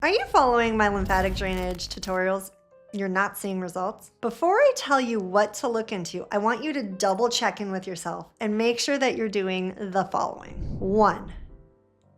Are you following my lymphatic drainage tutorials? You're not seeing results? Before I tell you what to look into, I want you to double check in with yourself and make sure that you're doing the following. 1,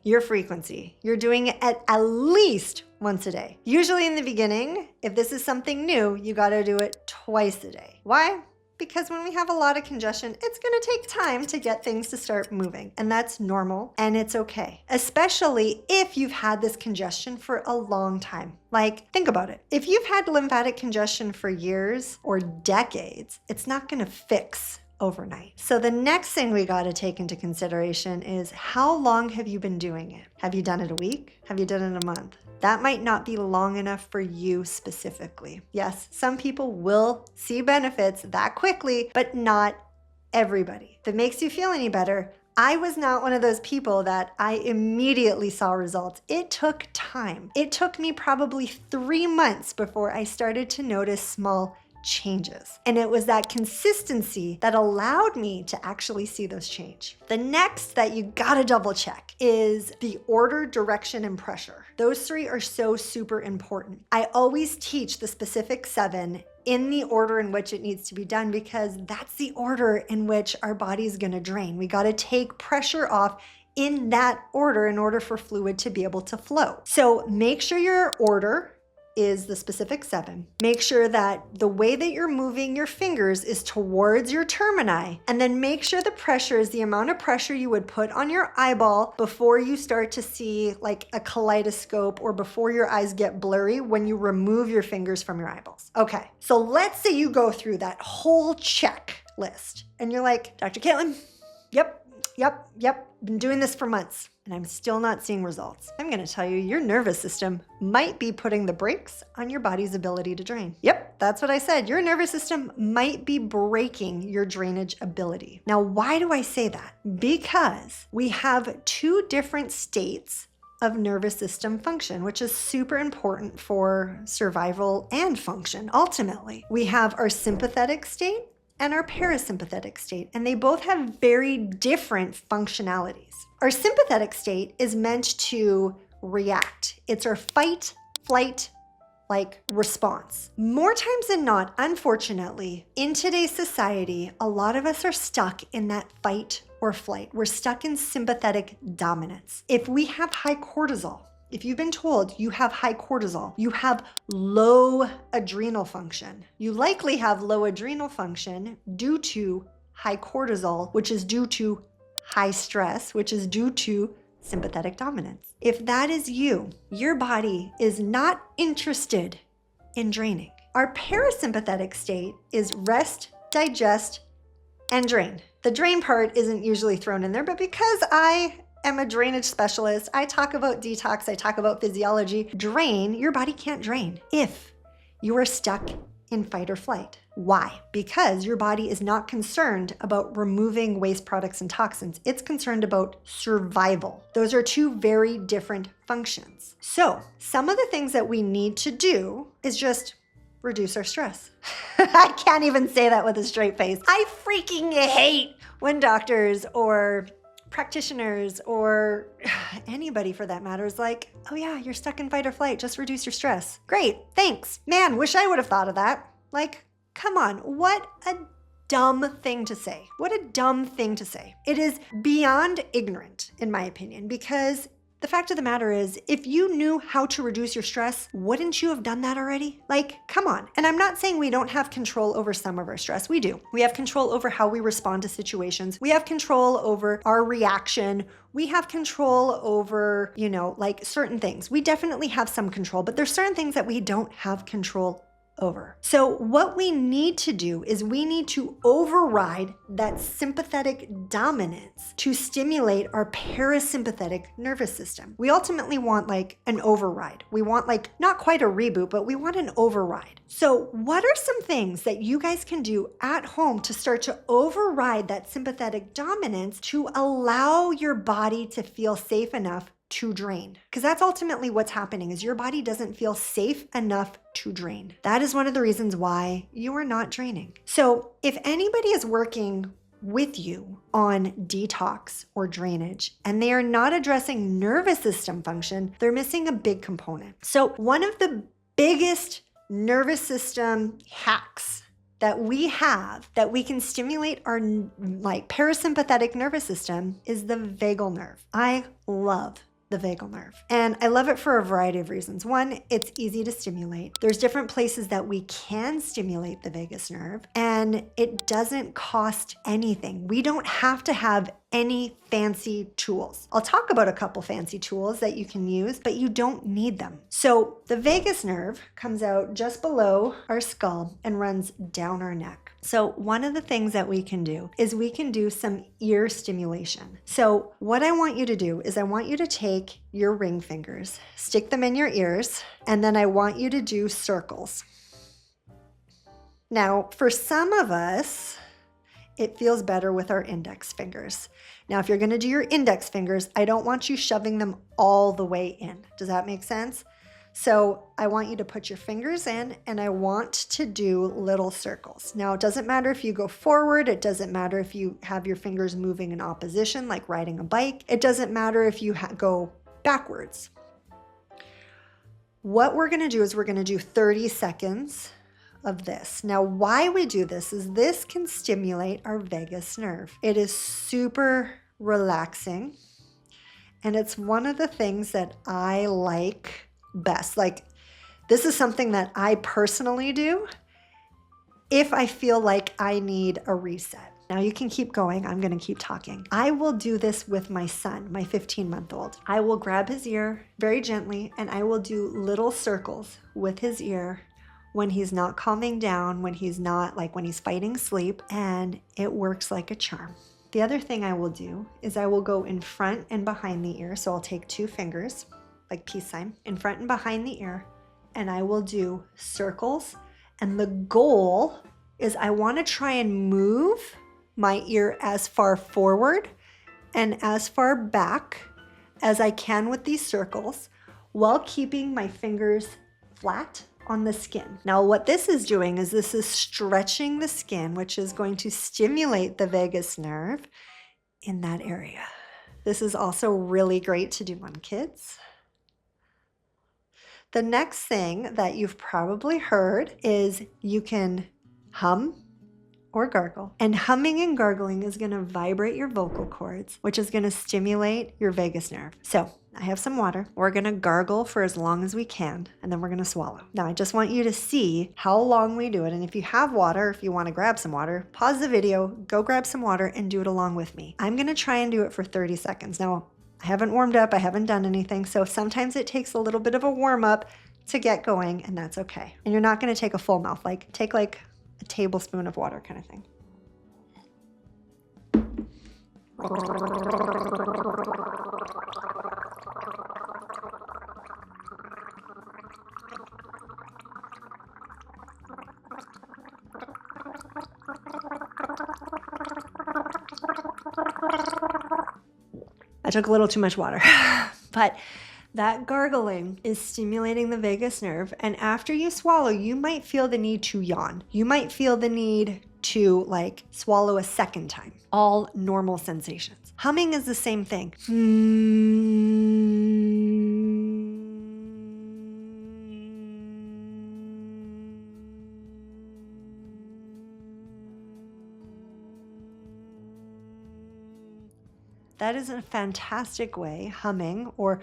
your frequency. You're doing it at least once a day. Usually in the beginning, if this is something new, you gotta do it twice a day. Why? Because when we have a lot of congestion, it's gonna take time to get things to start moving, and that's normal and it's okay. Especially if you've had this congestion for a long time. Like, think about it. If you've had lymphatic congestion for years or decades, it's not gonna fix overnight. So the next thing we got to take into consideration is how long have you been doing it? Have you done it a week? Have you done it a month? That might not be long enough for you specifically. Yes, some people will see benefits that quickly, but not everybody. If it makes you feel any better, I was not one of those people that I immediately saw results. It took time. It took me probably 3 months before I started to notice small changes. And it was that consistency that allowed me to actually see those change. The next that you gotta double check is the order, direction, and pressure. Those 3 are so super important. I always teach the specific 7 in the order in which it needs to be done because that's the order in which our body's gonna drain. We gotta take pressure off in that order in order for fluid to be able to flow. So make sure your order is the specific 7. Make sure that the way that you're moving your fingers is towards your termini, and then make sure the pressure is the amount of pressure you would put on your eyeball before you start to see like a kaleidoscope or before your eyes get blurry when you remove your fingers from your eyeballs. Okay, so let's say you go through that whole checklist and you're like, Dr. Caitlin, yep, been doing this for months and I'm still not seeing results. I'm gonna tell you, your nervous system might be putting the brakes on your body's ability to drain. Yep, that's what I said. Your nervous system might be breaking your drainage ability. Now, why do I say that? Because we have 2 different states of nervous system function, which is super important for survival and function, ultimately. We have our sympathetic state and our parasympathetic state, and they both have very different functionalities. Our sympathetic state is meant to react. It's our fight, flight, response. More times than not, unfortunately, in today's society, a lot of us are stuck in that fight or flight. We're stuck in sympathetic dominance. If we have high cortisol, if you've been told you have high cortisol, you have low adrenal function. You likely have low adrenal function due to high cortisol, which is due to high stress, which is due to sympathetic dominance. If that is you, your body is not interested in draining. Our parasympathetic state is rest, digest, and drain. The drain part isn't usually thrown in there, but because I am a drainage specialist, I talk about detox, I talk about physiology. Drain, your body can't drain if you are stuck in fight or flight. Why? Because your body is not concerned about removing waste products and toxins. It's concerned about survival. Those are 2 very different functions. So some of the things that we need to do is just reduce our stress. I can't even say that with a straight face. I freaking hate when doctors or practitioners or anybody for that matter is like, oh yeah, you're stuck in fight or flight, just reduce your stress. Great, thanks. Man, wish I would have thought of that. Like, come on, what a dumb thing to say. What a dumb thing to say. It is beyond ignorant, in my opinion, because the fact of the matter is, if you knew how to reduce your stress, wouldn't you have done that already? Like, come on. And I'm not saying we don't have control over some of our stress. We do. We have control over how we respond to situations. We have control over our reaction. We have control over, certain things. We definitely have some control, but there's certain things that we don't have control over. So what we need to do is we need to override that sympathetic dominance to stimulate our parasympathetic nervous system. We ultimately want an override. We want not quite a reboot, but we want an override. So what are some things that you guys can do at home to start to override that sympathetic dominance to allow your body to feel safe enough to drain? Because that's ultimately what's happening, is your body doesn't feel safe enough to drain. That is one of the reasons why you are not draining. So if anybody is working with you on detox or drainage, and they are not addressing nervous system function, they're missing a big component. So one of the biggest nervous system hacks that we have that we can stimulate our parasympathetic nervous system is the vagal nerve. I love the vagal nerve. And I love it for a variety of reasons. One, it's easy to stimulate. There's different places that we can stimulate the vagus nerve, and it doesn't cost anything. We don't have to have any fancy tools. I'll talk about a couple fancy tools that you can use, but you don't need them. So the vagus nerve comes out just below our skull and runs down our neck. So one of the things that we can do is we can do some ear stimulation. So what I want you to do is I want you to take your ring fingers, stick them in your ears, and then I want you to do circles. Now, for some of us, it feels better with our index fingers. Now, if you're gonna do your index fingers, I don't want you shoving them all the way in. Does that make sense? So I want you to put your fingers in, and I want to do little circles. Now, it doesn't matter if you go forward. It doesn't matter if you have your fingers moving in opposition, like riding a bike. It doesn't matter if you go backwards. What we're gonna do is we're gonna do 30 seconds of this. Now, why we do this is this can stimulate our vagus nerve. It is super relaxing, and it's one of the things that I like best. Like, this is something that I personally do if I feel like I need a reset. Now you can keep going. I'm going to keep talking. I will do this with my son, my 15-month-old. I will grab his ear very gently, and I will do little circles with his ear when he's not calming down, when he's fighting sleep, and it works like a charm. The other thing I will do is I will go in front and behind the ear. So I'll take 2 fingers, like peace sign, in front and behind the ear, and I will do circles. And the goal is I want to try and move my ear as far forward and as far back as I can with these circles while keeping my fingers flat on the skin. Now, what this is doing is this is stretching the skin, which is going to stimulate the vagus nerve in that area. This is also really great to do on kids. The next thing that you've probably heard is you can hum or gargle. And humming and gargling is going to vibrate your vocal cords, which is going to stimulate your vagus nerve. So I have some water. We're going to gargle for as long as we can, and then we're going to swallow. Now, I just want you to see how long we do it. And if you have water, if you want to grab some water, pause the video, go grab some water, and do it along with me. I'm going to try and do it for 30 seconds. Now, I haven't warmed up. I haven't done anything. So sometimes it takes a little bit of a warm up to get going, and that's okay. And you're not going to take a full mouth. Take like a tablespoon of water kind of thing. I took a little too much water, but that gargling is stimulating the vagus nerve. And after you swallow, you might feel the need to yawn. You might feel the need to swallow a second time. All normal sensations. Humming is the same thing. That is a fantastic way, humming or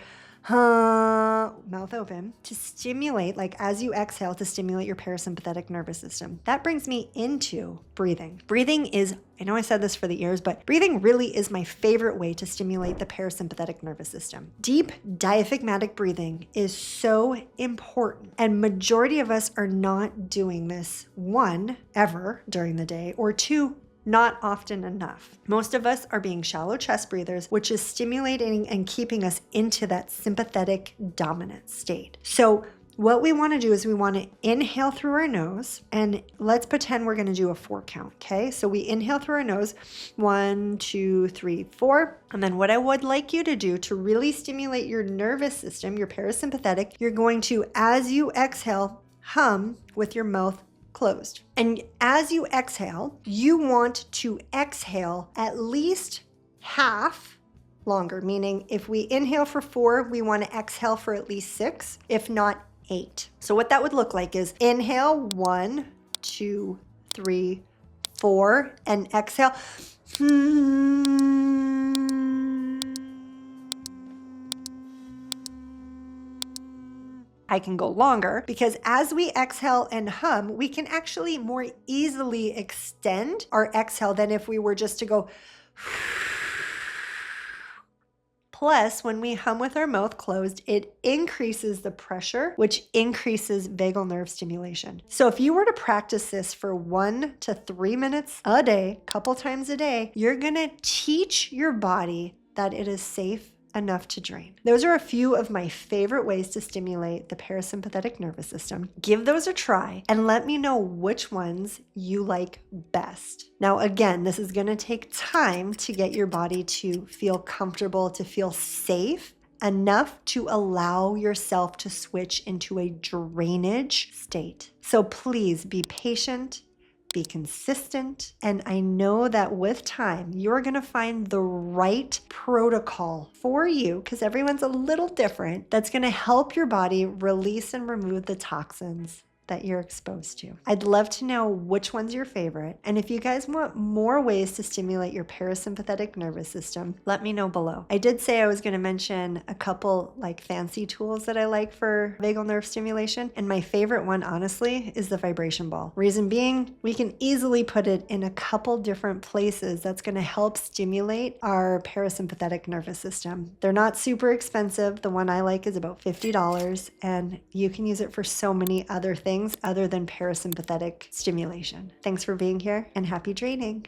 mouth open, to stimulate, as you exhale, to stimulate your parasympathetic nervous system. That brings me into breathing. Breathing is, I know I said this for the ears, but breathing really is my favorite way to stimulate the parasympathetic nervous system. Deep diaphragmatic breathing is so important, and majority of us are not doing this, 1, ever during the day, or 2, not often enough. Most of us are being shallow chest breathers, which is stimulating and keeping us into that sympathetic dominant state. So what we want to do is we want to inhale through our nose, and let's pretend we're going to do a 4 count, okay? So we inhale through our nose, 1, 2, 3, 4. And then what I would like you to do to really stimulate your nervous system, your parasympathetic, you're going to, as you exhale, hum with your mouth closed. And as you exhale, you want to exhale at least half longer, meaning if we inhale for 4, we want to exhale for at least 6, if not 8. So what that would look like is inhale 1, 2, 3, 4, and exhale. I can go longer because as we exhale and hum, we can actually more easily extend our exhale than if we were just to go. Plus, when we hum with our mouth closed, it increases the pressure, which increases vagal nerve stimulation. So if you were to practice this for 1 to 3 minutes a day, couple times a day, you're gonna teach your body that it is safe enough to drain. Those are a few of my favorite ways to stimulate the parasympathetic nervous system. Give those a try and let me know which ones you like best. Now, again, this is going to take time to get your body to feel comfortable, to feel safe enough to allow yourself to switch into a drainage state. So please be patient. Be consistent, and I know that with time, you're gonna find the right protocol for you, because everyone's a little different, that's gonna help your body release and remove the toxins that you're exposed to. I'd love to know which one's your favorite, and if you guys want more ways to stimulate your parasympathetic nervous system, let me know below. I did say I was gonna mention a couple like fancy tools that I like for vagal nerve stimulation, and my favorite one, honestly, is the vibration ball. Reason being, we can easily put it in a couple different places that's gonna help stimulate our parasympathetic nervous system. They're not super expensive. The one I like is about $50, and you can use it for so many other things other than parasympathetic stimulation. Thanks for being here and happy draining.